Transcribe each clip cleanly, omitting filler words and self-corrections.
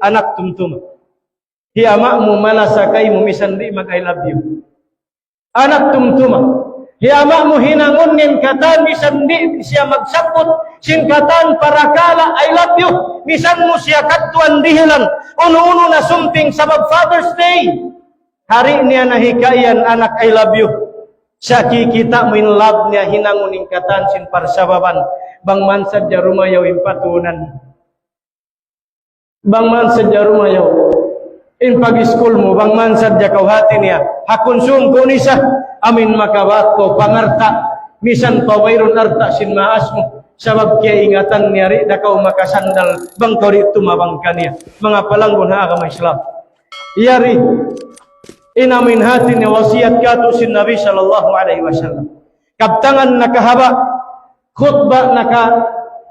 anak tumtuma. Hiyama mo malasakay mo misandi mag I love you. Anak tumtuma. Hiyama mo hinangon nin katan misandi siya magsapot sin katan para kala I love you. Misan mo siya katuan dihilan. Uno-uno na sumping sabab Father's Day. Hari niya nahikayan anak I love you. Siya kikita mo in love niya hinangon nin katan sin parsababan. Bang mansad ja rumayaw impatunan. Bang mansad ja rumayaw. In pag-school mo, bang mansad ja kauhati niya. Hakonsum ko ni siya. Amin makawat ko pangarta. Misan pa mayroon arta sin maas mo. Sabab kaya ingatan niya rin na kau makasandal. Bang kau rin tumabang ka niya. Mga palanggon ha ka may Islam. Iyari. Inamin hati niya wasiat kato sin Nabi sallallahu alaihi wasallam. Kaptangan nakahaba. Khutbah naka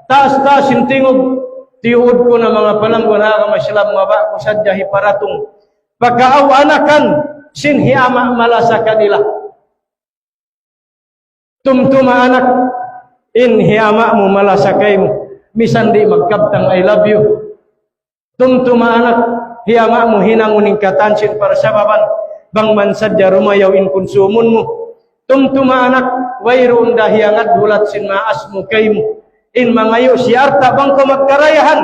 taas-taas sin tingog. Tiud ko na mga palanggon ha ka may Islam. Maba ko sadyahi paratong. Pagkaaw-anakan sin hiyama malasa kanila. Tumtuma anak, in hiyama mo malasakay mo. Misan di magkabtang I love you. Tumtuma anak, hiyama mo hinanguning katansin para sa baban. Bang mansadya rumayaw in konsumun mo. Tumtuma anak, wayroon dahiyangat bulat sin maas mo kay mo. In mangayo si arta bang ko magkarayahan.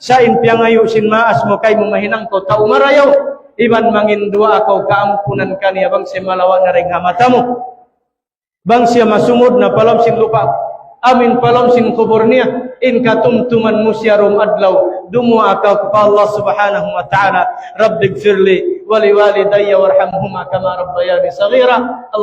Sa in piyangayo sin maas mo kay mo mahinang ko tao marayaw. Iban mangindua ako kaampunan kaniya bang si malawa na ring hamata mo. Bang siya masumod na palam sin lupa. Amin palam sin kubur niya. In katumtuman mo siya rum adlaw. Dumua ka pa Allah subhanahu wa ta'ala. Rabbig firli wali walidayya warhamhuma kama rabbayani saghira. Allah